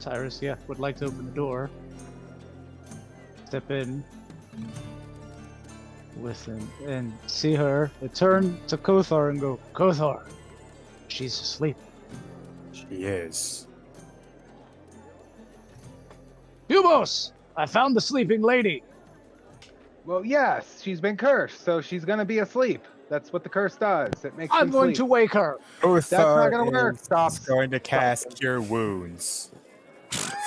Tyrus, yeah, would like to open the door. Step in. Listen and see her. I turn to Kothar and go, Kothar, she's asleep. She is. Hubos! I found the sleeping lady. Well, yes, she's been cursed, so she's gonna be asleep. That's what the curse does. It makes I'm them going sleep. to wake her. That's not gonna work. Stop. Going to cast Cure Wounds.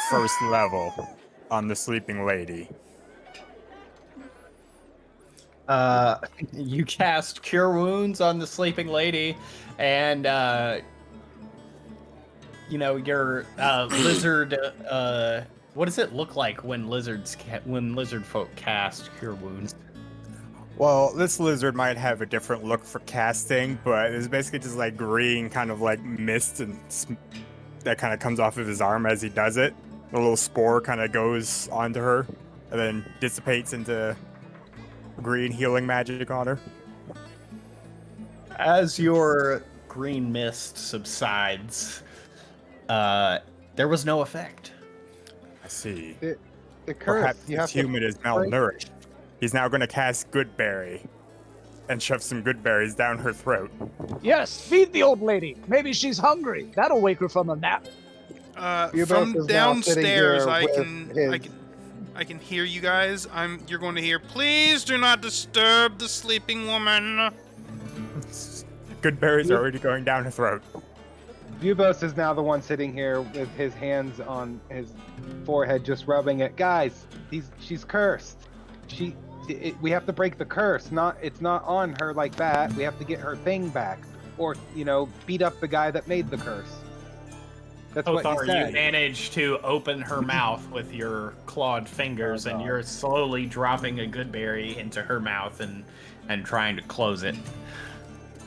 First level on the sleeping lady. You cast Cure Wounds on the sleeping lady, and your lizard. What does it look like when lizard folk cast Cure Wounds? Well, this lizard might have a different look for casting, but it's basically just like green, kind of like mist and that kind of comes off of his arm as he does it. A little spore kind of goes onto her and then dissipates into green healing magic on her. As your green mist subsides, there was no effect. I see. The curse. Perhaps You this have human is malnourished. He's now going to cast Goodberry and shove some good berries down her throat. Yes, feed the old lady. Maybe she's hungry. That'll wake her from a nap. From downstairs, I his- can hear you guys. You're going to hear, please do not disturb the sleeping woman. Good berries are already going down her throat. Bubos is now the one sitting here with his hands on his forehead, just rubbing it. Guys, she's cursed. We have to break the curse. It's not on her like that. We have to get her thing back, or beat up the guy that made the curse. That's what Othar, he said. you manage to open her mouth with your clawed fingers, and you're slowly dropping a good berry into her mouth and trying to close it.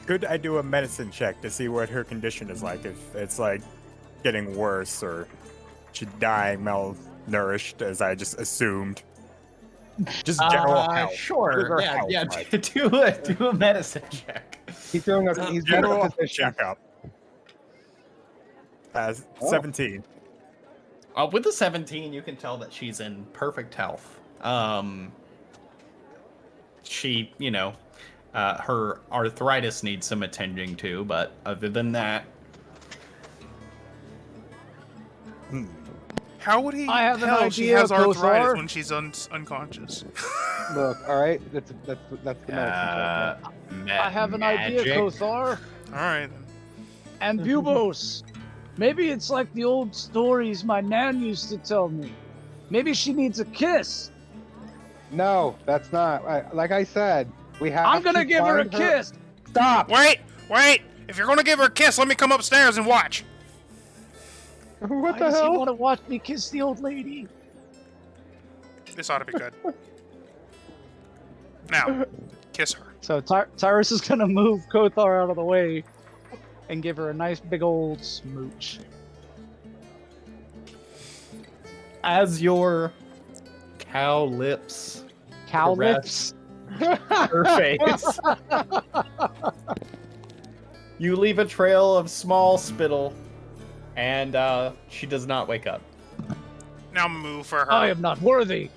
Could I do a medicine check to see what her condition is like? If it's like getting worse or she's dying malnourished, as I just assumed. Just general health. Sure. What is her Yeah, health yeah. like? Do a medicine check. He's doing he's General better position. checkup. 17. With the 17, you can tell that she's in perfect health. She, her arthritis needs some attending to, but other than that, How would he I have an tell she idea, has arthritis Kothar. when she's unconscious? Look, all right, that's the medicine check. I have an idea, Kothar. All right, then. And Bubos. Maybe it's like the old stories my nan used to tell me. Maybe she needs a kiss. No, that's not. Like I said, we have. I'm gonna to give her a find kiss. Stop. Wait! If you're gonna give her a kiss, let me come upstairs and watch. What Why the does he hell? want to watch me kiss the old lady? This ought to be good. Now, kiss her. So Tyrus is gonna move Kothar out of the way and give her a nice big old smooch. as your cow lips Cow caress lips. her face, you leave a trail of small spittle, and she does not wake up. Now move for her. I am not worthy.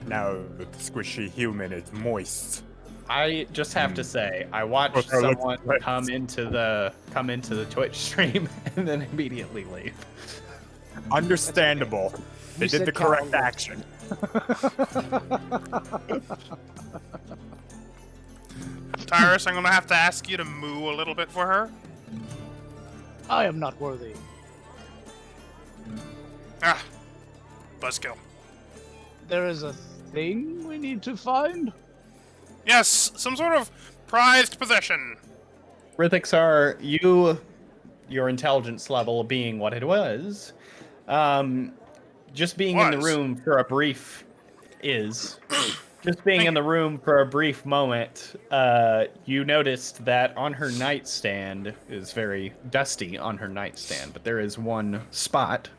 Now the squishy human is moist. I just have to say, I watched Okay, let's- someone let's- come into the Twitch stream and then immediately leave. Understandable. They You did said the correct cow action. Tyrus, I'm gonna have to ask you to moo a little bit for her. I am not worthy. Ah, buzzkill. There is a thing we need to find? Yes, some sort of prized possession. Rithixar, your intelligence level being what it was, just being in the room for a brief in the room for a brief moment, you noticed that on her nightstand is very dusty on her nightstand, but there is one spot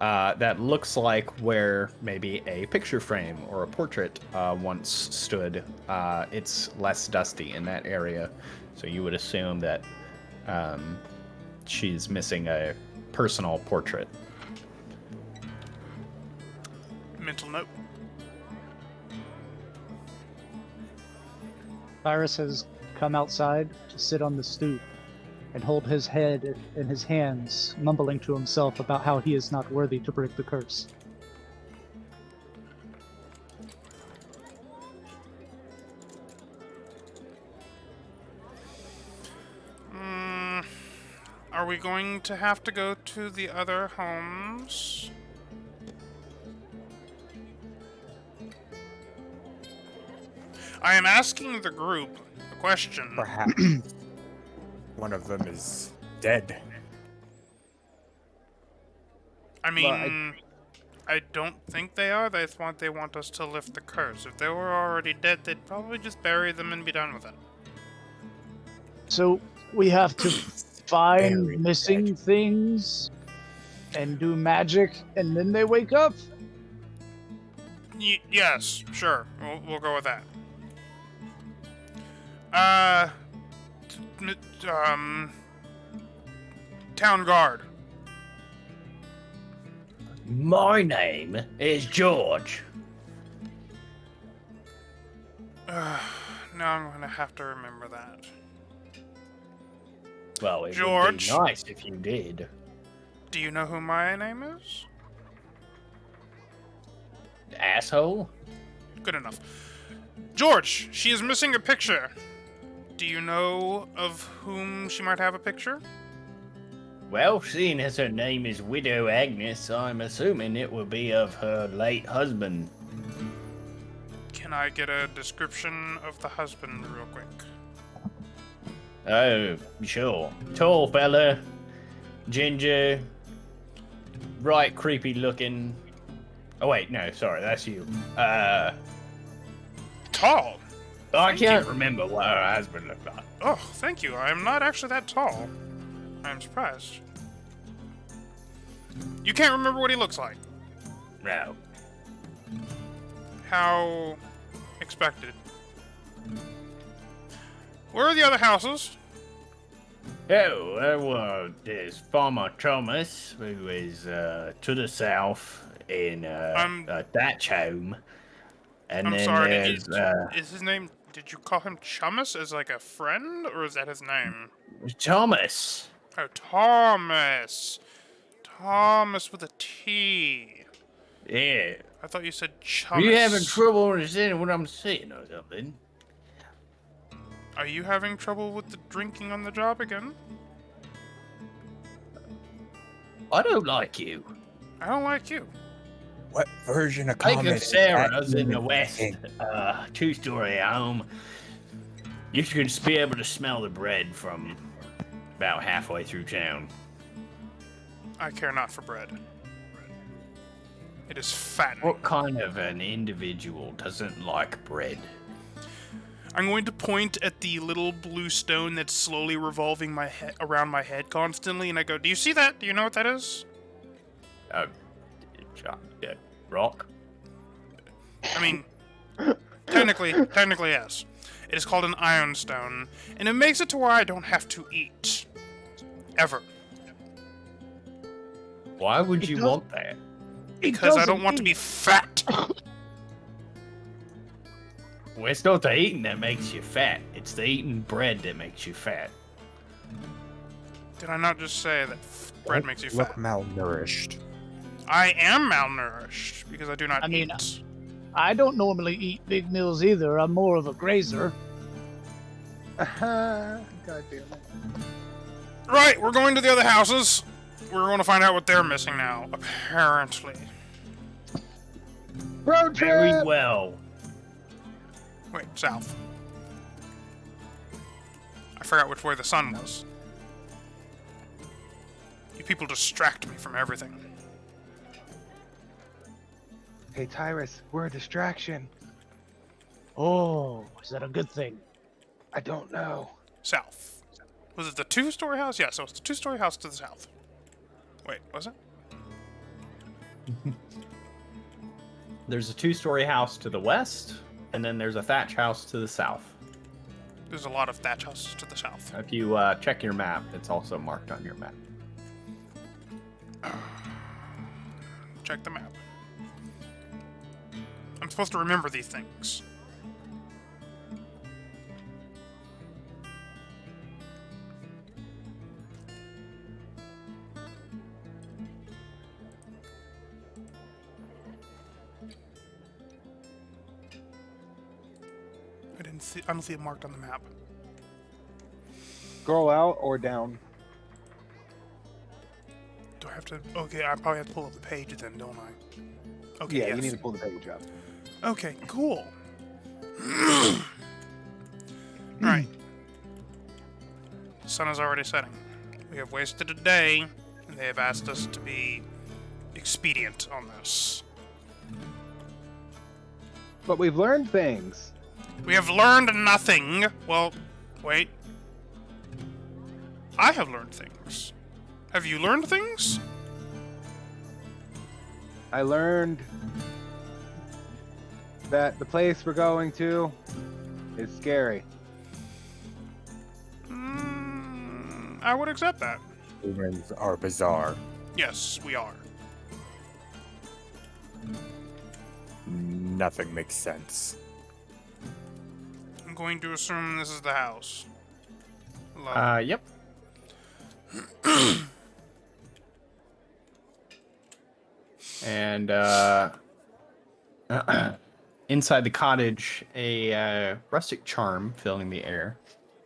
that looks like where maybe a picture frame or a portrait once stood. It's less dusty in that area, so you would assume that she's missing a personal portrait. Mental note. Cyrus has come outside to sit on the stoop and hold his head in his hands, mumbling to himself about how he is not worthy to break the curse. Are we going to have to go to the other homes? I am asking the group a question. Perhaps one of them is dead. I mean, Well, I don't think they are. They want us to lift the curse. If they were already dead, they'd probably just bury them and be done with it. So we have to find Very missing things and do magic, and then they wake up? Yes, sure. We'll go with that. Town guard. My name is George. Now I'm gonna have to remember that. Well, it George. would be nice if you did. Do you know who my name is? Asshole? Good enough. George, she is missing a picture. Do you know of whom she might have a picture? Well, seeing as her name is Widow Agnes, I'm assuming it will be of her late husband. Can I get a description of the husband real quick? Oh, sure. Tall fella, ginger, right creepy looking. Oh wait, no, sorry, that's you. Tall. I can't remember what her husband looked like. Oh, thank you. I am not actually that tall. I'm surprised. You can't remember what he looks like. No. How expected. Where are the other houses? Oh, well, there's Farmer Thomas, who is to the south in a thatch home. And I'm then sorry, there's is his name... Did you call him Chumus as like a friend, or is that his name? Thomas. Oh, Thomas. Thomas with a T. Yeah. I thought you said Are Chumus. you having trouble understanding what I'm saying or something? Are you having trouble with the drinking on the job again? I don't like you. I don't like you. What version of Think comet of is Sarah's that in the even west. thinking? Two-story home. You should just be able to smell the bread from about halfway through town. I care not for bread. It is fattening. What kind of an individual doesn't like bread? I'm going to point at the little blue stone that's slowly revolving around my head constantly, and I go, "Do you see that? Do you know what that is?" Rock? I mean, technically yes. It is called an iron stone, and it makes it to where I don't have to eat. Ever. Why would you want that? Because I don't want to be fat. Well, it's not the eating that makes you fat. It's the eating bread that makes you fat. Did I not just say that bread makes you Look fat? malnourished. I am malnourished because I do not I mean, eat. I don't normally eat big meals either. I'm more of a grazer. God damn it. Right, we're going to the other houses. We're going to find out what they're missing now, apparently. Road trip! Very well. Wait, south. I forgot which way the sun was. You people distract me from everything. Hey, Tyrus, we're a distraction. Oh, is that a good thing? I don't know. South. Was it the two-story house? Yeah, so it's the two-story house to the south. Wait, was it? There's a two-story house to the west, and then there's a thatch house to the south. There's a lot of thatch houses to the south. If you check your map, it's also marked on your map. Check the map. I'm supposed to remember these things. I don't see it marked on the map. Scroll out or down. Do I have to? Okay, I probably have to pull up the page then, don't I? Okay, Yeah, yes. you need to pull the page up. Okay, cool. Alright. Sun is already setting. We have wasted a day, and they have asked us to be expedient on this. But we've learned things. We have learned nothing. Well, wait. I have learned things. Have you learned things? I learned that the place we're going to is scary. I would accept that. Humans are bizarre. Yes, we are. Nothing makes sense. I'm going to assume this is the house. Hello. Yep. And inside the cottage, a rustic charm filling the air.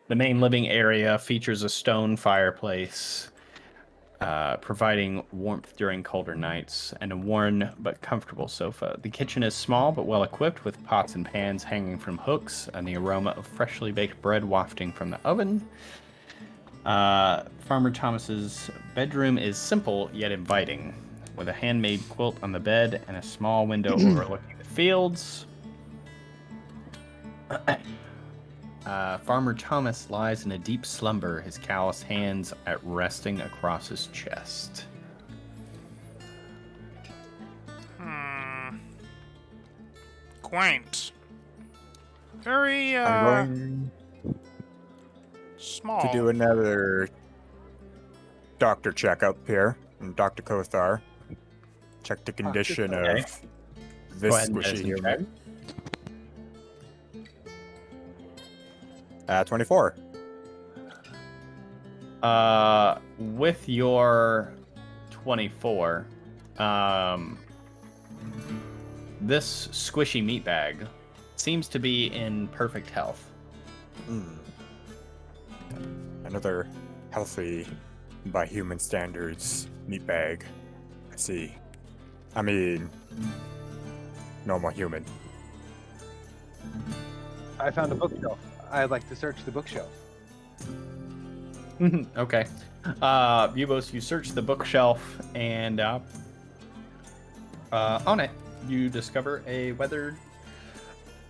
The main living area features a stone fireplace, providing warmth during colder nights, and a worn but comfortable sofa. The kitchen is small but well equipped, with pots and pans hanging from hooks, and the aroma of freshly baked bread wafting from the oven. Farmer Thomas's bedroom is simple yet inviting, with a handmade quilt on the bed and a small window overlooking the fields. Farmer Thomas lies in a deep slumber, his calloused hands resting across his chest. Quaint. Very, I'm going small. to do another doctor checkup here. And Dr. Kothar. Check the condition Okay. of this Go ahead and squishy medicine human. 24. With your 24, this squishy meat bag seems to be in perfect health. Another healthy, by human standards, meat bag. I see. I mean, normal human. I found a bookshelf. I'd like to search the bookshelf. Okay. Bubos, you search the bookshelf, and on it, you discover a weathered,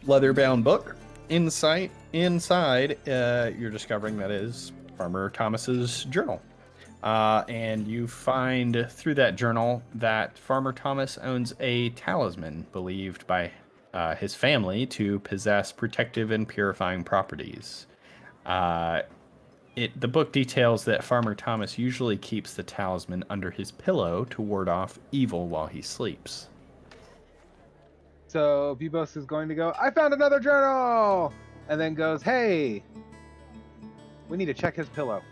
leather-bound book. Inside, you're discovering that is Farmer Thomas's journal. And you find through that journal that Farmer Thomas owns a talisman believed by his family to possess protective and purifying properties. The book details that Farmer Thomas usually keeps the talisman under his pillow to ward off evil while he sleeps. So Bubos is going to go, I found another journal! And then goes, hey, we need to check his pillow.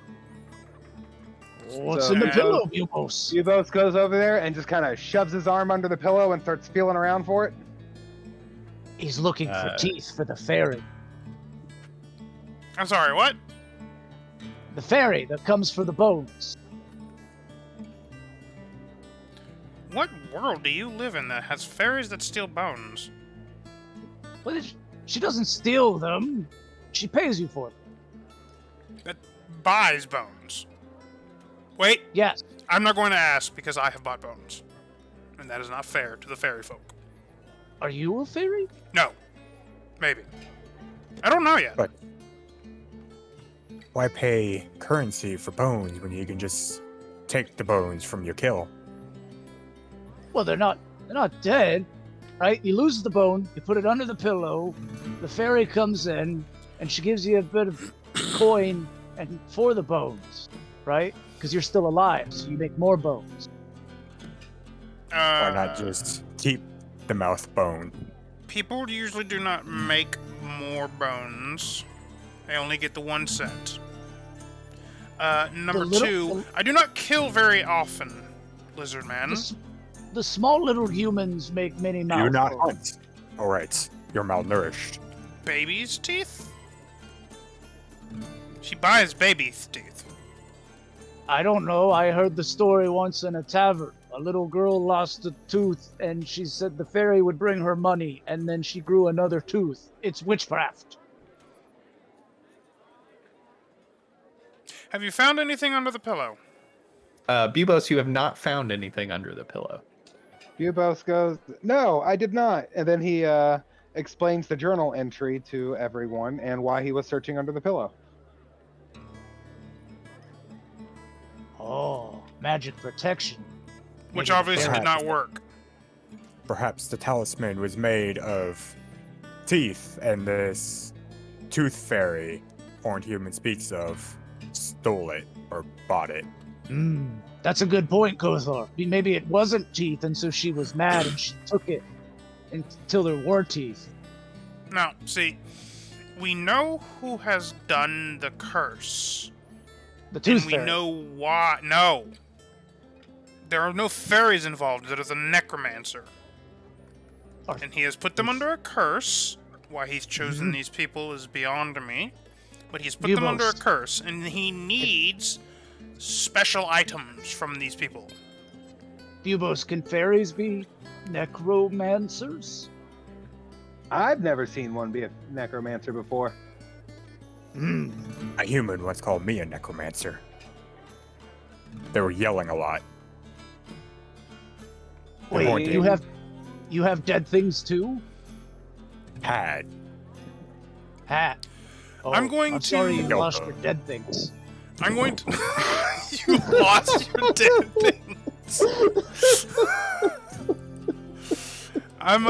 What's So in the Bubos- pillow, Bubos? Bubos goes over there and just kind of shoves his arm under the pillow and starts feeling around for it. He's looking for teeth for the fairy. I'm sorry, what? The fairy that comes for the bones. What world do you live in that has fairies that steal bones? Well, she doesn't steal them. She pays you for them. That buys bones. Wait, Yes. I'm not going to ask because I have bought bones. And that is not fair to the fairy folk. Are you a fairy? No. Maybe. I don't know yet. But why pay currency for bones when you can just take the bones from your kill? Well, they're not dead, right? You lose the bone, you put it under the pillow, the fairy comes in, and she gives you a bit of coin and for the bones, right? Because you're still alive, so you make more bones. Why not just keep the mouth bone? People usually do not make more bones. They only get the one set. Number two, I do not kill very often, Lizard Man. The small little humans make many Do mouthfuls. not hunt. All right, you're malnourished. Baby's teeth? She buys baby's teeth. I don't know. I heard the story once in a tavern. A little girl lost a tooth, and she said the fairy would bring her money, and then she grew another tooth. It's witchcraft. Have you found anything under the pillow? Bubos, you have not found anything under the pillow. Bubos goes, "No, I did not." And then he explains the journal entry to everyone and why he was searching under the pillow. Oh, magic protection. Which Maybe obviously the did not work. Perhaps the talisman was made of teeth, and this tooth fairy Horned Human speaks of stole it or bought it. That's a good point, Kothar. Maybe it wasn't teeth, and so she was mad and she took it until there were teeth. Now, see, we know who has done the curse. The tooth And we fairy. know why. No. There are no fairies involved. There is a necromancer. And he has put them under a curse. Why he's chosen these people is beyond me. But he's put them under a curse, and he needs special items from these people. Bubos, can fairies be necromancers? I've never seen one be a necromancer before. A human once called me a necromancer. They were yelling a lot. Wait, Haunted. you have dead things too? Had. Hat. Oh, I'm going to- sorry you Go, lost go. your dead things. I'm going to... You lost your dead things. I'm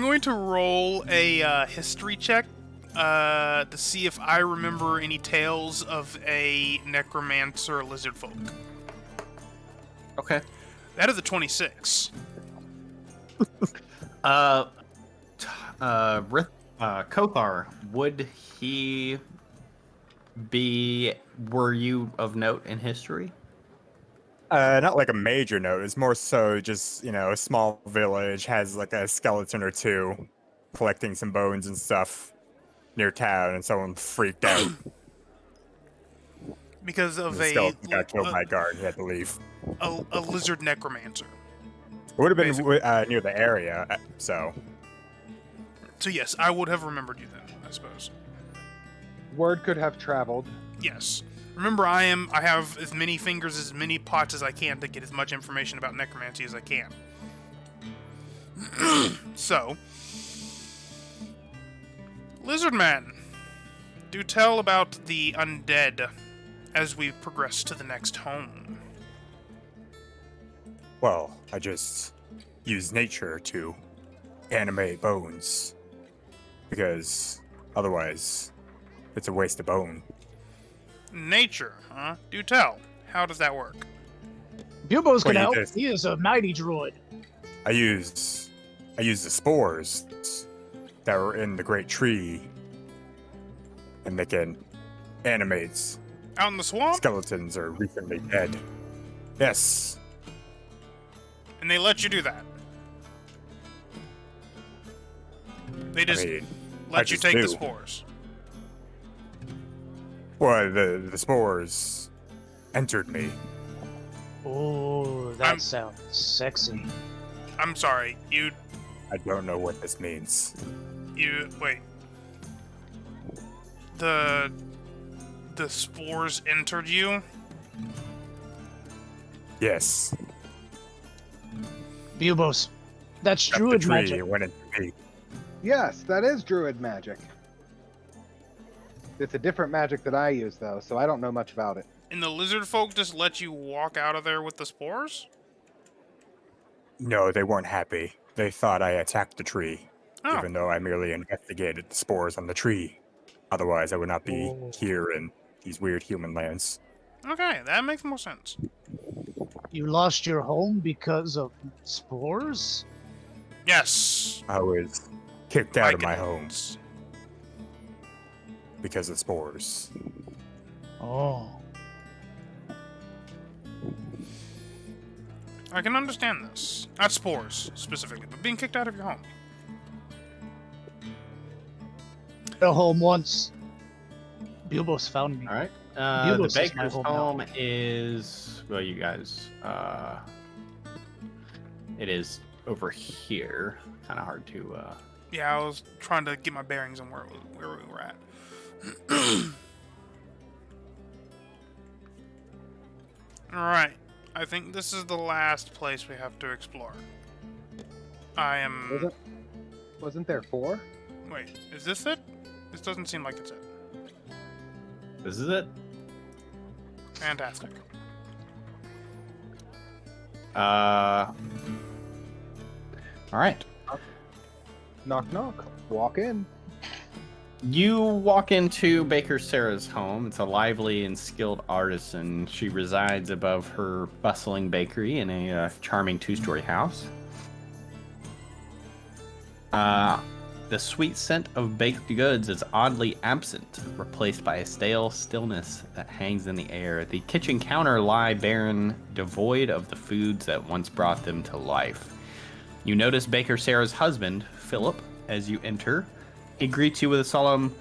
going to roll a history check to see if I remember any tales of a necromancer lizard folk. Okay. That is a 26. Kothar, would he be? Were you of note in history? Not like a major note. It's more so just, a small village has like a skeleton or two collecting some bones and stuff near town, and someone freaked out. Because of The skeleton got killed by a guard. He had to leave. a lizard necromancer. It would have been Basically. near the area, so. So yes, I would have remembered you then, I suppose. Word could have traveled. Yes. Remember, I have as many fingers, as many pots as I can to get as much information about necromancy as I can. So, Lizard Man, do tell about the undead as we progress to the next home. Well, I just use nature to animate bones. Because otherwise, it's a waste of bone. Nature, huh? Do tell. How does that work? Bubos can Well, you help. just- He is a mighty droid. I use the spores that were in the great tree, and they can animate Out in the swamp? skeletons or recently dead. Yes, And they let you do that. They just I let you just take the do. spores. well, the spores entered me. Oh, that I'm- sounds sexy. I'm sorry, I don't know what this means. wait. The spores entered you? Yes, Bubos, that's up the druid tree magic. it went into me. Yes, that is druid magic. It's a different magic that I use, though, so I don't know much about it. And the lizard folk just let you walk out of there with the spores? No, they weren't happy. They thought I attacked the tree, Oh, even though I merely investigated the spores on the tree. Otherwise, I would not be Oh. here in these weird human lands. okay, that makes more sense. You lost your home because of spores? Yes. I was Kicked out of my Lycans. home because of spores. Oh. I can understand this. Not spores, specifically, but being kicked out of your home. A home once. Bubos found me. All right. The Bugles is my baker's home now. home is, well, you guys, it is over here. Kind of hard to, Yeah, I was trying to get my bearings on where we were at. Alright. I think this is the last place we have to explore. I am... Wasn't there 4? Wait, is this it? This doesn't seem like it's it. this is it. Fantastic. All right. Knock, knock. Walk in. You walk into Baker Sarah's home. It's a lively and skilled artisan. She resides above her bustling bakery in a charming 2-story house. The sweet scent of baked goods is oddly absent, replaced by a stale stillness that hangs in the air. The kitchen counter lie barren, devoid of the foods that once brought them to life. You notice Baker Sarah's husband, Philip, as you enter. He greets you with a solemn,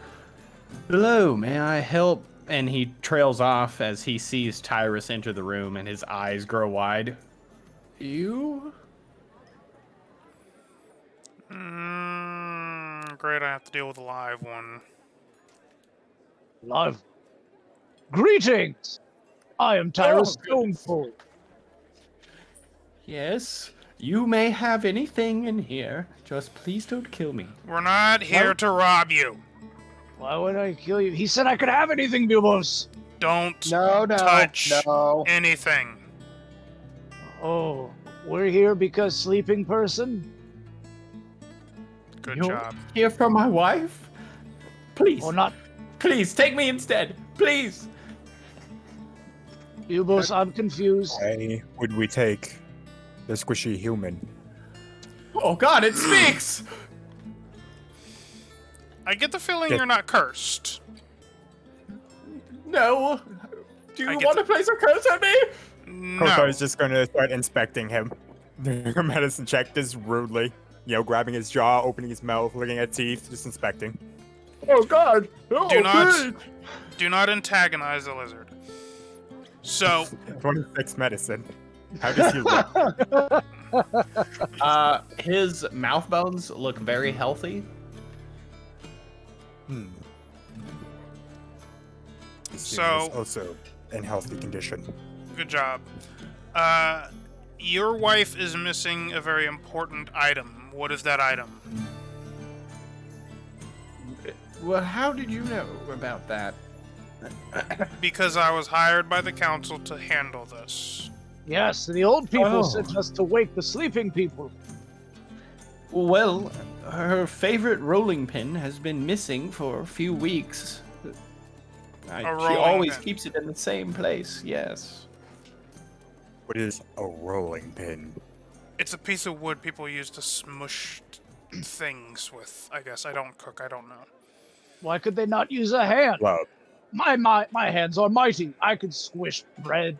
"Hello, may I help?" And he trails off as he sees Tyrus enter the room and his eyes grow wide. You? Great, I have to deal with a live one. Live. Greetings! I am Tyrus Stoneful. Yes, you may have anything in here. Just please don't kill me. We're not here to rob you. Why would I kill you? He said I could have anything, Bubos. Don't No, touch no. anything. Oh, we're here because sleeping person? Good You're job. here for my wife? Please, Or not? please, take me instead. Please. Bubos, I'm confused. Why would we take the squishy human? Oh God, it speaks! I get the feeling Get- you're not cursed. No. Do I you get want to place a curse on me? Coco No. is just going to start inspecting him. Doing a medicine check just rudely. You know, grabbing his jaw, opening his mouth, looking at teeth, just inspecting. Oh God. Oh, Do not- please. Do not antagonize the lizard. So, 26 medicine. How does he look? His mouth bones look very healthy. This So- human is also in healthy condition. good job. Your wife is missing a very important item. What is that item? Well, how did you know about that? Because I was hired by the council to handle this. Yes, the old people Oh. sent us to wake the sleeping people. Well, her favorite rolling pin has been missing for a few weeks. She rolling always pin. keeps it in the same place, yes. What is a rolling pin? It's a piece of wood people use to smush things with, I guess. I don't cook, I don't know. Why could they not use a hand? Club. My hands are mighty. I could squish bread.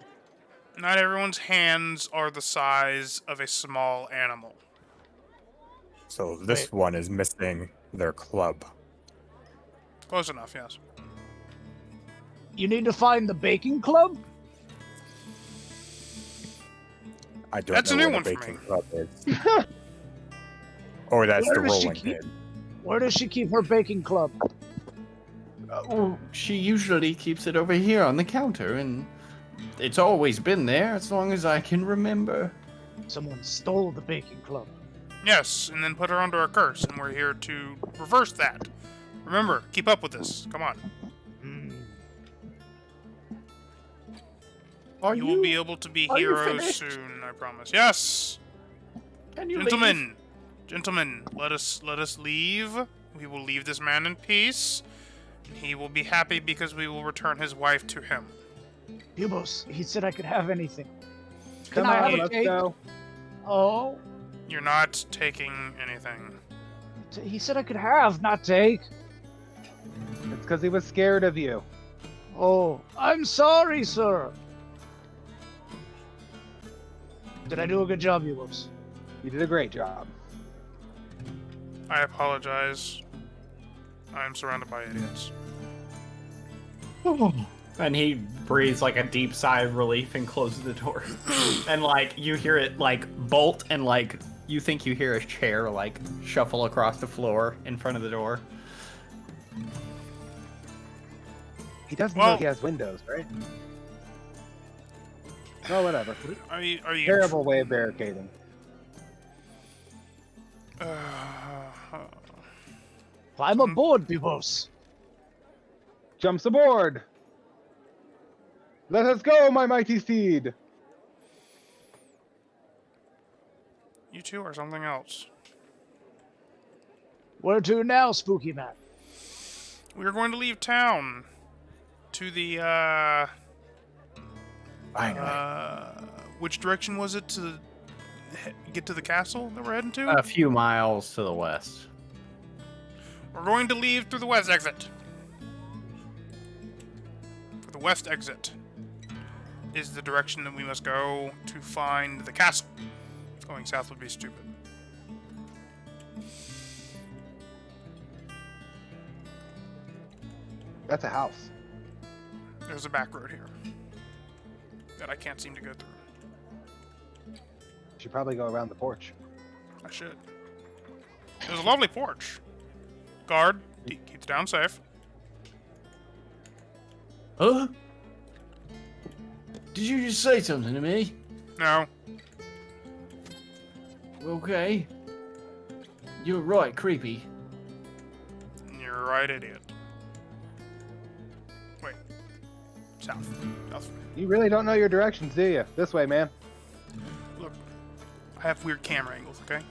Not everyone's hands are the size of a small animal. So this one is missing their club. Close enough, yes. You need to find the baking club? I don't That's a know new what one a for baking me. club is. Or that's Where the does she rolling keep- pin. Where does she keep her baking club? She usually keeps it over here on the counter, and it's always been there as long as I can remember. Someone stole the baking club. Yes, and then put her under a curse, and we're here to reverse that. Remember, keep up with this. Come on. Are You will be able to be are you heroes finished? soon, I promise. Yes! Can you Gentlemen, let us leave. We will leave this man in peace. And he will be happy because we will return his wife to him. Bubos, he said I could have anything. Can Come I on, have a let's cake? go. Oh, You're not taking anything. He said I could have, not take. It's because he was scared of you. Oh, I'm sorry, sir. Did I do a good job, you whoops? You did a great job. I apologize. I am surrounded by idiots. And he breathes like a deep sigh of relief and closes the door. And like you hear it like bolt, and like you think you hear a chair like shuffle across the floor in front of the door. He doesn't Well- know he has windows, right? Oh, whatever. Are you Terrible way of barricading. Climb aboard, Bibos. Jumps aboard! Let us go, my mighty steed! You two are something else. Where to now, Spooky Man? We are going to leave town to the which direction was it to get to the castle that we're heading to? A few miles to the west. We're going to leave through the west exit. For the west exit is the direction that we must go to find the castle. Going south would be stupid. That's a house. There's a back road here that I can't seem to go through. Should probably go around the porch. I should. There's a lovely porch. Guard, keep it down safe. Huh? Did you just say something to me? No. Okay. You're right, creepy. You're right, idiot. Wait. South. South. You really don't know your directions, do you? This way, man. Look, I have weird camera angles, okay?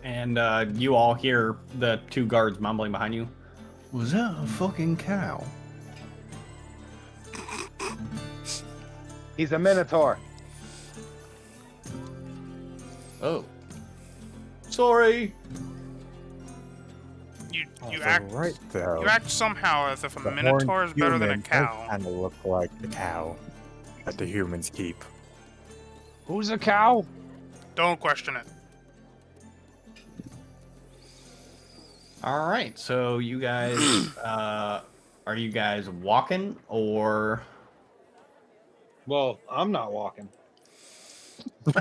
And you all hear the two guards mumbling behind you. Was that a fucking cow? He's a minotaur. Oh. Sorry. You Also, act right though. you act somehow as if a the minotaur is horned better than a human does cow. kind of look like the cow that the humans keep. Who's a cow? Don't question it. All right, so you guys, are you guys walking or? Well, I'm not walking. I'm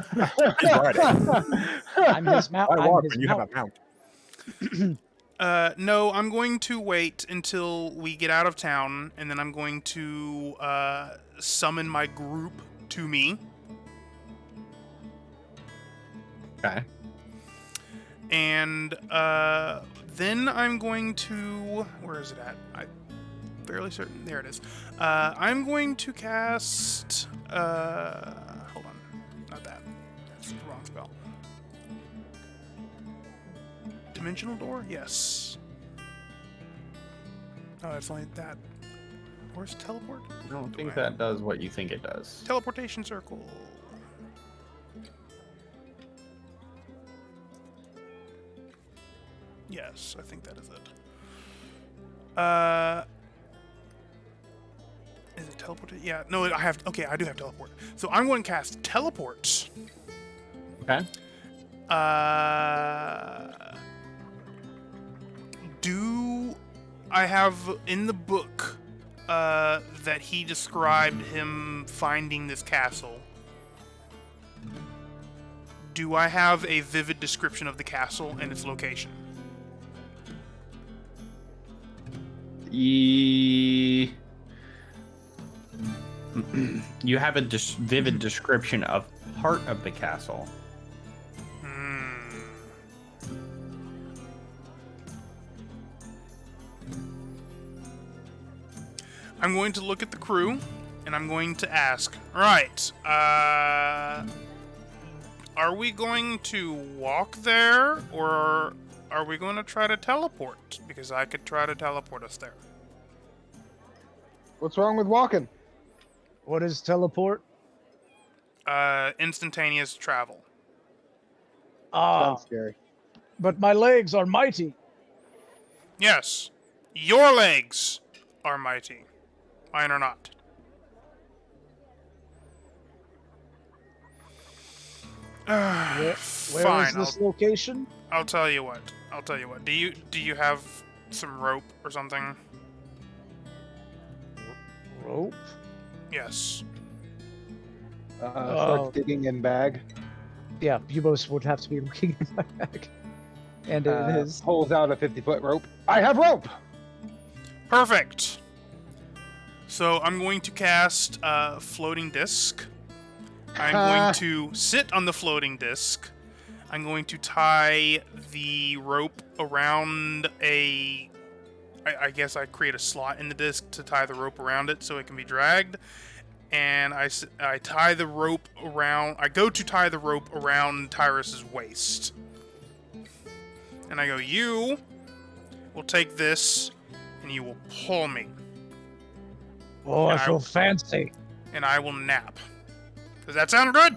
his mount. I I'm walk his when you have mount. a mount. No, I'm going to wait until we get out of town, and then I'm going to summon my group to me. Okay. And then I'm going to... Where is it at? I'm fairly certain. There it is. I'm going to cast... hold on. Not that. That's the wrong spell. Dimensional Door? Yes. Oh, it's only that. Where's Teleport? I don't think that does what you think it does. Teleportation Circle. Yes, I think that is it. Is it teleport? Yeah, no, I have. Okay, I do have teleport. So I'm going to cast teleport. Okay. Do I have in the book that he described him finding this castle? Do I have a vivid description of the castle and its location? You have a vivid description of part of the castle. I'm going to look at the crew, and I'm going to ask, right, are we going to walk there, or are we going to try to teleport? Because I could try to teleport us there. What's wrong with walking? What is teleport? Instantaneous travel. Ah, Sounds scary. but my legs are mighty. Yes, your legs are mighty. Mine are not. Where Fine. is this location? I'll tell you what. I'll tell you what. Do you have some rope or something? Rope? Yes. Starts digging in bag. Yeah, Bubos would have to be looking in my bag. And it is. Pulls out a 50-foot rope. I have rope! Perfect. So I'm going to cast floating disc. I'm going to sit on the floating disc. I'm going to tie the rope around a... I guess I create a slot in the disc to tie the rope around it so it can be dragged. And I tie the rope around... I go to tie the rope around Tyrus's waist. And I go, you will take this and you will pull me. Oh, I And feel fancy. And I will nap. Does that sound good?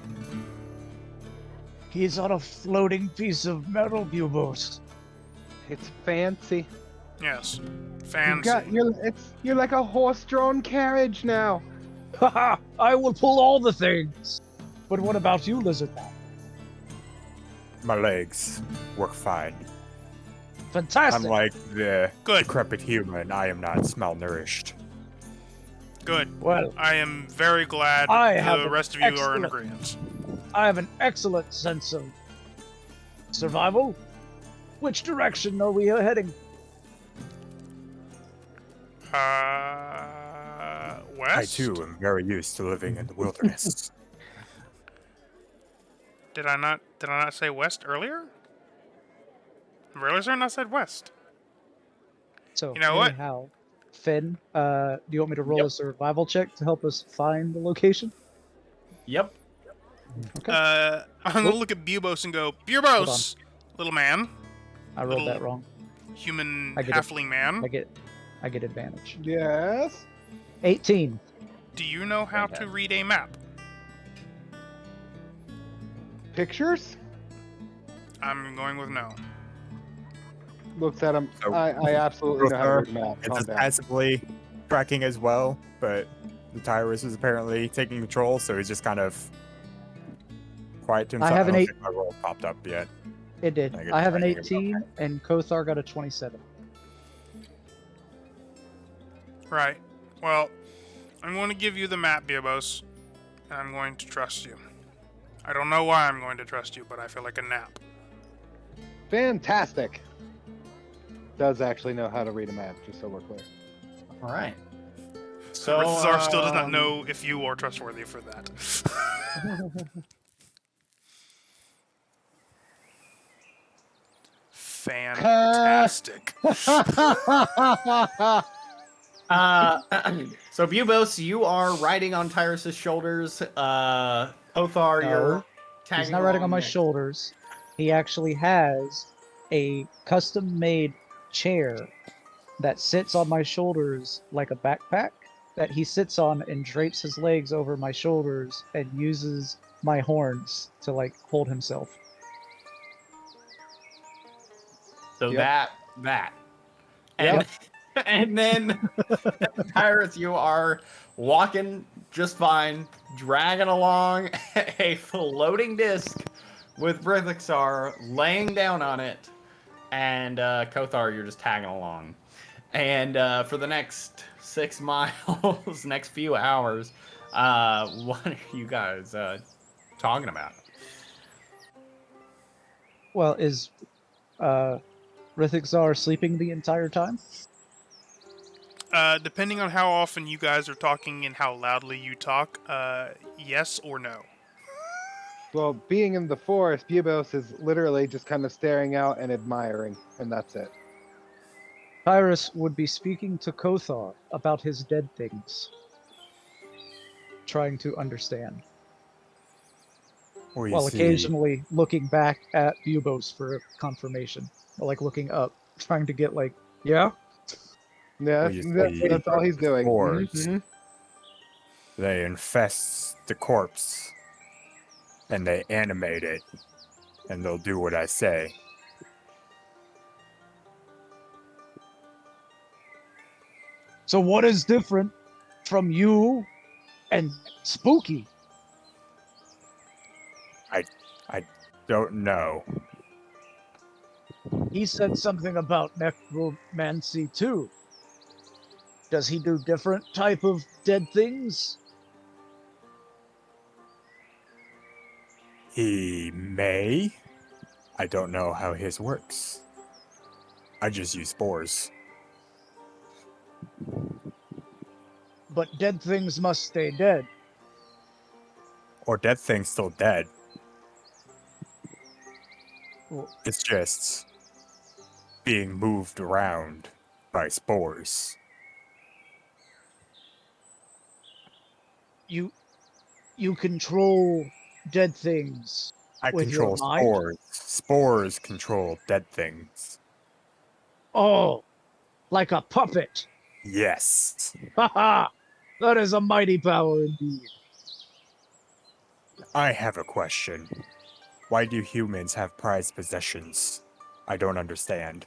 He's on a floating piece of metal, Bubos. It's fancy. Yes. Fancy. You're like a horse-drawn carriage now. Haha! I will pull all the things. But what about you, Lizard Man? My legs work fine. Fantastic. Unlike the Good. decrepit human, I am not malnourished. Good. Well, I am very glad I have the an rest of you are in excellent- agreement. I have an excellent sense of survival. Which direction are we heading? West? I too am very used to living in the wilderness. Did I not say west earlier? Really, sir? I said west. So, You know what? anyhow, Finn, do you want me to roll Yep. a survival check to help us find the location? Yep. Okay. I'm gonna look at Bubos and go, Bubos, little man, I rolled little that wrong. human I get it. halfling man. I get advantage. Yes. 18. Do you know how to read a map? Pictures? I'm going with no. Looks at him. So- I absolutely know how to read a map. It's Calm just down. passively tracking as well, but the Tyrus is apparently taking control, so he's just kind of quiet to himself. have an don't 8 think my roll popped up yet. It did. I get I have an training about 18, and Kothar got a 27. Right. Well, I'm going to give you the map, Bubos, and I'm going to trust you. I don't know why I'm going to trust you, but I feel like a nap. Fantastic. Does actually know how to read a map, just so we're clear. All right. So So Rithzar still does not know if you are trustworthy for that. Fantastic. So Bubos, you are riding on Tyrus's shoulders. Othar, No, you're tagging He's not riding on along my next. shoulders. He actually has a custom-made chair that sits on my shoulders like a backpack that he sits on and drapes his legs over my shoulders and uses my horns to like hold himself. So Yep. that. And, and then Tyrus, you are walking just fine, dragging along a floating disc with Brithixar laying down on it, and Kothar, you're just tagging along. And for the next 6 miles, next few hours, what are you guys talking about? Well, is Rithixar sleeping the entire time? Depending on how often you guys are talking and how loudly you talk, yes or no. Well, being in the forest, Bubos is literally just kind of staring out and admiring, and that's it. Tyrus would be speaking to Kothar about his dead things, trying to understand, We while see- occasionally looking back at Bubos for confirmation, or like looking up, trying to get like, yeah? Yeah, we that's, see that's all he's doing. hordes. Mhm. They infest the corpse, and they animate it and they'll do what I say. So what is different from you and Spooky? I don't know. He said something about necromancy too. Does he do different type of dead things? He may. I don't know how his works. I just use spores. But dead things must stay dead. Or dead things still dead. Well, It's just being moved around by spores. you control dead things I with control your mind? spores. Spores control dead things. Oh, like a puppet. Yes. Haha! That is a mighty power indeed. I have a question. Why do humans have prized possessions? I don't understand.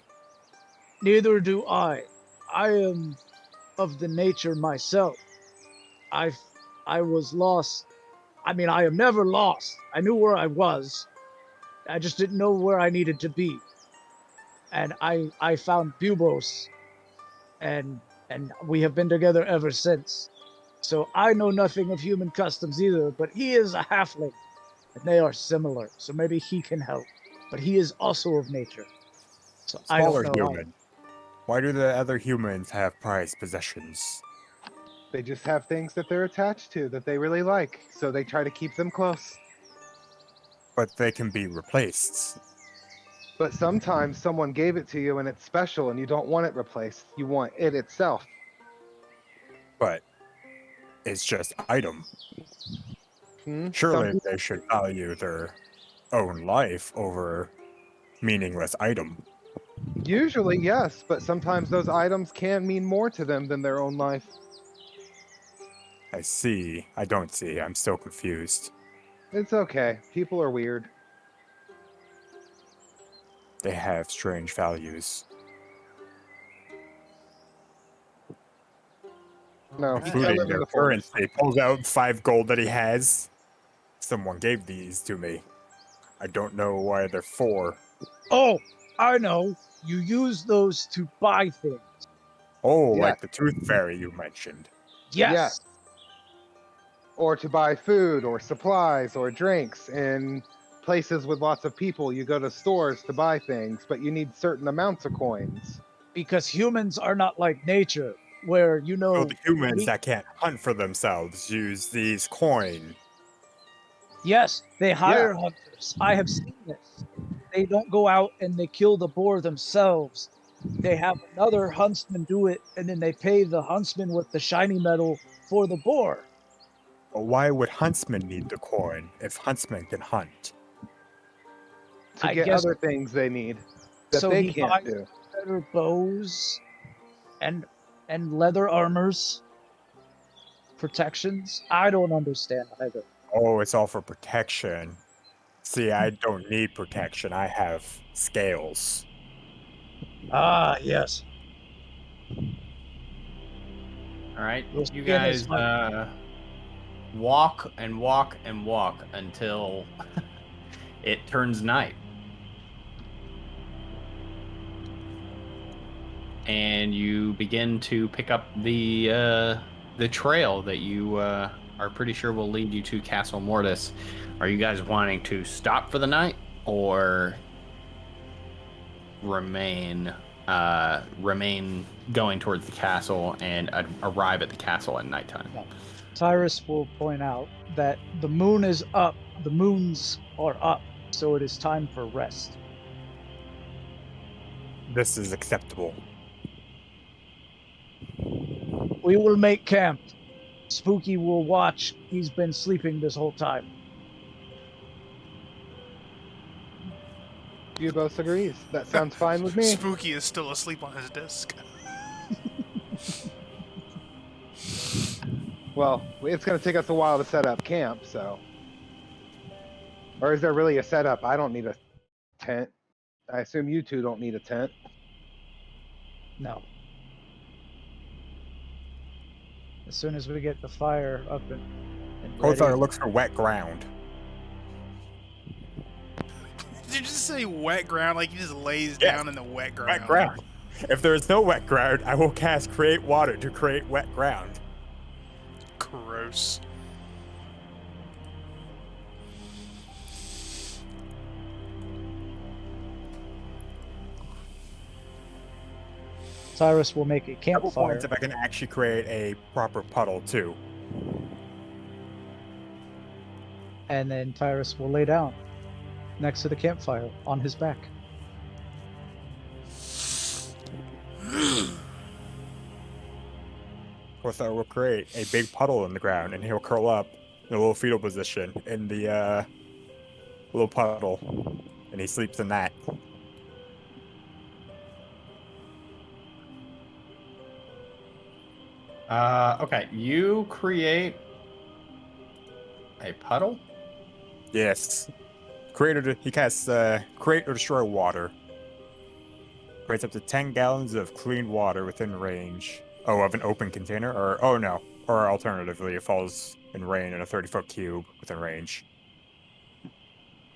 Neither do I. I am of the nature myself. I I was lost. I mean, I am never lost. I knew where I was. I just didn't know where I needed to be. And I found Bubos, and we have been together ever since. So I know nothing of human customs either, but he is a halfling, and they are similar. So maybe he can help. But he is also of nature. So I Smaller don't know. human. Why do the other humans have prized possessions? They just have things that they're attached to that they really like, so they try to keep them close. But they can be replaced. But sometimes someone gave it to you and it's special and you don't want it replaced. You want it itself. But it's just item. Hmm? Surely Some- they should value their own life over meaningless item. Usually, yes, but sometimes those items can mean more to them than their own life. I see. I don't see. I'm still confused. It's okay. People are weird. They have strange values. No, I Including live in their the forest. currency. Pulls out 5 gold that he has. Someone gave these to me. I don't know why they're for. Oh, I know. You use those to buy things. Oh, Yeah. like the tooth fairy you mentioned. Yes. Yes. Or to buy food or supplies or drinks. In places with lots of people, you go to stores to buy things, but you need certain amounts of coins. Because humans are not like nature, where So the humans we- that can't hunt for themselves use these coin. yes, they hire hunters. I have seen this. They don't go out and they kill the boar themselves. They have another huntsman do it, and then they pay the huntsman with the shiny metal for the boar. But why would huntsmen need the coin if huntsmen can hunt? To I get guess- other things they need that So they he can't buys do. better bows and leather armors, protections. I don't understand either. Oh, it's all for protection. See, I don't need protection. I have scales. Ah, yes. All right, Your you skin is guys walk and walk and walk until it turns night. And you begin to pick up the trail that you are pretty sure will lead you to Castle Mortis. Are you guys wanting to stop for the night or remain going towards the castle and arrive at the castle at nighttime? Cyrus will point out that the moon is up. The moons are up, so it is time for rest. This is acceptable. We will make camp. Spooky will watch. He's been sleeping this whole time. Bubos agrees. That sounds fine with me. Spooky is still asleep on his disc. Well, it's going to take us a while to set up camp, so. Or is there really a setup? I don't need a tent. I assume you two don't need a tent. No. As soon as we get the fire up and ready, Kothar looks for wet ground. Did you just say wet ground? Like he just lays Yes. down in the wet ground? Wet ground. If there is no wet ground, I will cast Create Water to create wet ground. Gross. Cyrus will make a Couple campfire. points if I can actually create a proper puddle too. And then Tyrus will lay down next to the campfire on his back. Kothar will create a big puddle in the ground, and he'll curl up in a little fetal position in the little puddle, and he sleeps in that. Okay, you create a puddle? Yes. He casts Create or Destroy Water. Creates up to 10 gallons of clean water within range. Oh, of an open container? Or alternatively, it falls in rain in a 30-foot cube within range.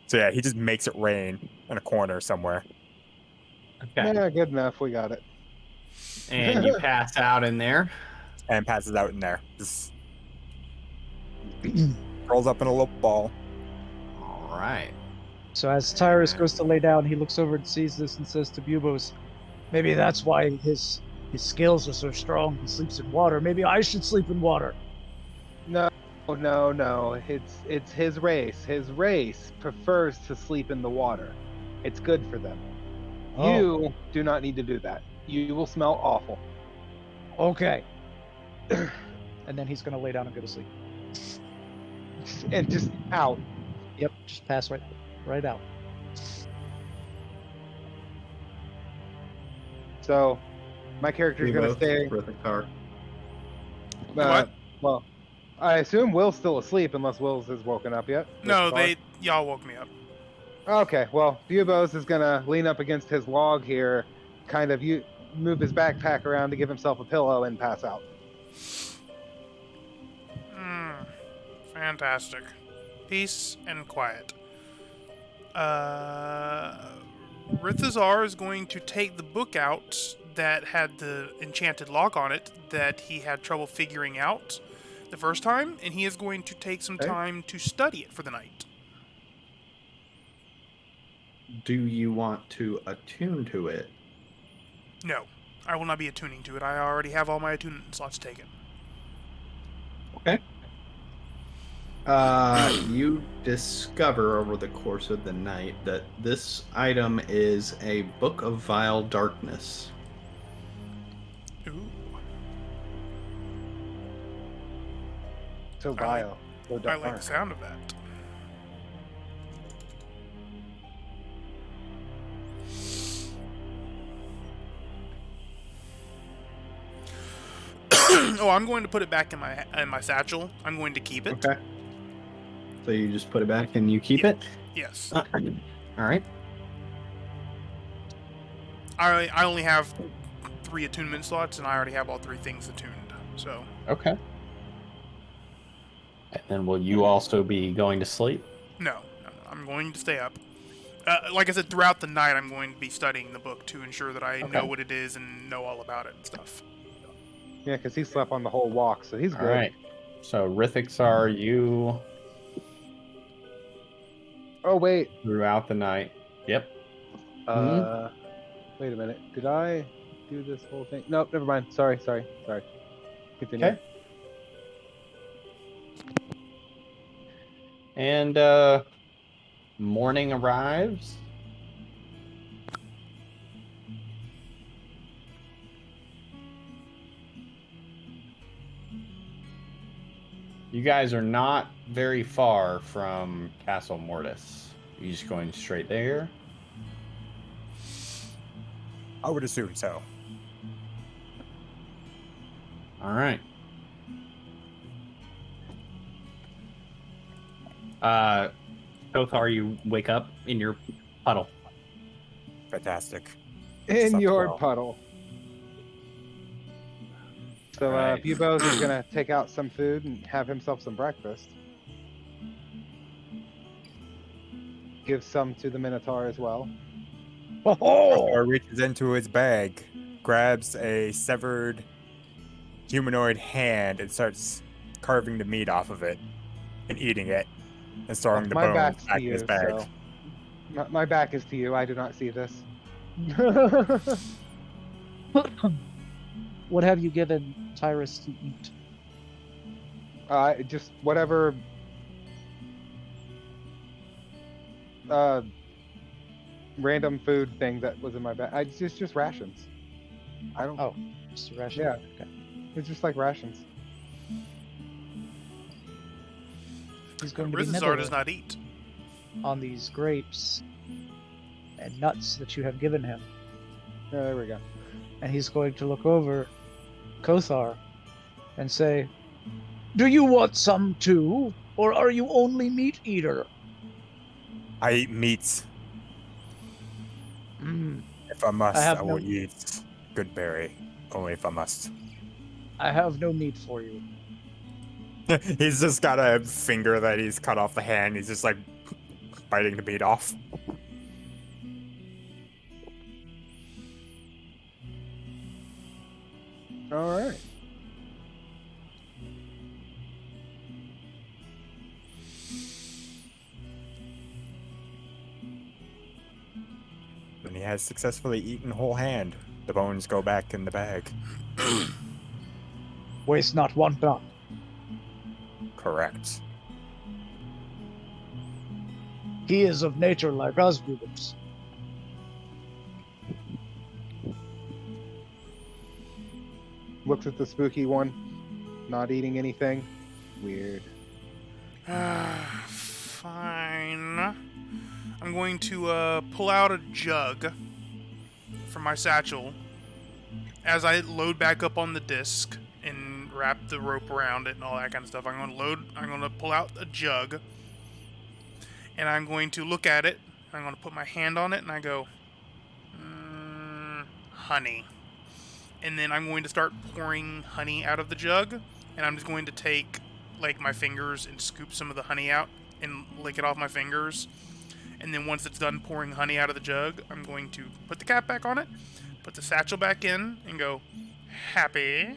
So yeah, he just makes it rain in a corner somewhere. Okay. Yeah, good enough. We got it. And you pass out in there. And passes out in there. Just rolls up in a little ball. All right. So as Tyrus goes to lay down, he looks over and sees this and says to Bubos, maybe that's why his skills are so strong. He sleeps in water. Maybe I should sleep in water. No. It's his race. His race prefers to sleep in the water. It's good for them. Oh. You do not need to do that. You will smell awful. Okay. And then he's going to lay down and go to sleep. And just out. Yep, just pass right out. So, my character is going to stay. What? Well, I assume Will's still asleep unless Will's has woken up yet. No, y'all woke me up. Okay, well, Bubos is going to lean up against his log here, kind of move his backpack around to give himself a pillow and pass out. Fantastic. Peace and quiet. Rithazar is going to take the book out that had the enchanted lock on it that he had trouble figuring out the first time, and he is going to take some time to study it for the night. Do you want to attune to it? No, I will not be attuning to it. I already have all my attunement slots taken. Okay. You discover over the course of the night that this item is a Book of Vile Darkness. Ooh. So vile. So I dark. like the sound of that. Oh, I'm going to put it back in my satchel. I'm going to keep it. Okay. So you just put it back and you keep it? Yes. All right. I only have 3 attunement slots, and I already have all 3 things attuned. So. Okay. And then will you also be going to sleep? No. I'm going to stay up. Like I said, throughout the night, I'm going to be studying the book to ensure that I know what it is and know all about it and stuff. Yeah, because he slept on the whole walk, so he's good. All right. So Rithixar, you Oh, wait. throughout the night. Yep. Wait a minute. Did I do this whole thing? Nope, never mind. Sorry. Continue. Okay. And morning arrives. You guys are not very far from Castle Mortis. You just going straight there? I would assume so. All right. Kothar, you wake up in your puddle. Fantastic. In Slept your well. puddle. So Right. Bubos is gonna take out some food and have himself some breakfast. Give some to the Minotaur as well. Or reaches into his bag, grabs a severed humanoid hand, and starts carving the meat off of it and eating it, and storing the My bones back's back to in his you, bag. so my back is to you. I do not see this. What have you given Tyrus to eat? Just whatever. Random food thing that was in my bag. It's just rations. I don't. Oh, just a ration? Yeah. Okay. It's just like rations. He's going to be Rizazar does nibbling not eat. on these grapes and nuts that you have given him. Yeah, there we go. And he's going to look over Kothar and say, "Do you want some too? Or are you only meat eater?" I eat meats. Mm, If I must, have I will no- eat good berry. Only if I must. I have no meat for you. He's just got a finger that he's cut off the hand. He's just like biting the meat off. All right. When he has successfully eaten whole hand, the bones go back in the bag. Waste not, want not. Correct. He is of nature like us, Bubos. Looks at the spooky one, not eating anything. Weird. Fine. I'm going to pull out a jug from my satchel as I load back up on the disc and wrap the rope around it and all that kind of stuff. I'm going to pull out a jug and I'm going to look at it. I'm going to put my hand on it and I go, honey. And then I'm going to start pouring honey out of the jug, and I'm just going to take like my fingers and scoop some of the honey out and lick it off my fingers. And then once it's done pouring honey out of the jug, I'm going to put the cap back on it, put the satchel back in, and go, happy.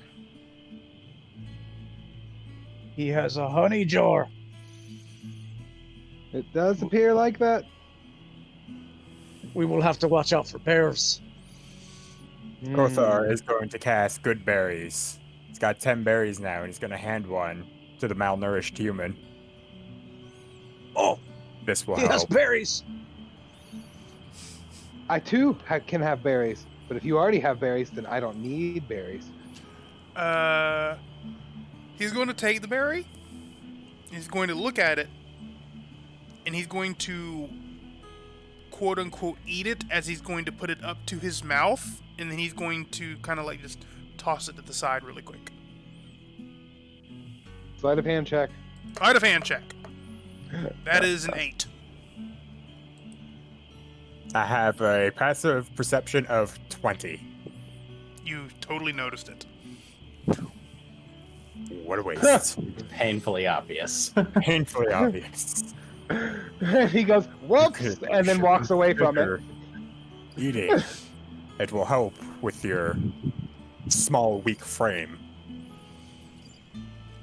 He has a honey jar. It does appear like that. We will have to watch out for bears. Kothar is going to cast good berries. He's got 10 berries now, and he's going to hand one to the malnourished human. Oh, This will he has help. berries. I too can have berries, but if you already have berries, then I don't need berries. He's going to take the berry, he's going to look at it, and he's going to quote-unquote eat it as he's going to put it up to his mouth, and then he's going to kind of like just toss it to the side really quick. Sleight of hand check. Sleight of hand check. That is an 8. I have a passive perception of 20. You totally noticed it. What a waste. Painfully obvious. Painfully obvious. He goes, whoops, and then walks away from it. Eating. It will help with your small, weak frame.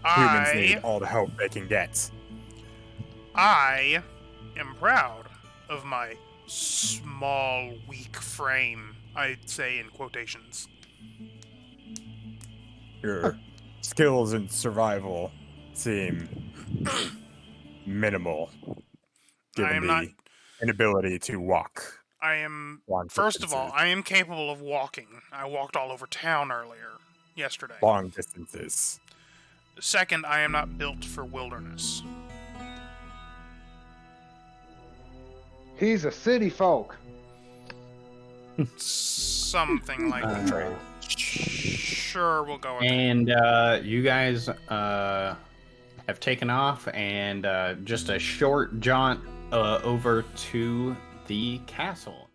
Humans need all the help they can get. I am proud of my small, weak frame, I'd say in quotations. Your skills in survival seem minimal, given the inability to walk. I am, long first of all, distances. I am capable of walking. I walked all over town yesterday. Long distances. Second, I am not built for wilderness. He's a city folk. Something like that. Sure, we'll go with that. And you guys have taken off, and just a short jaunt over to the castle.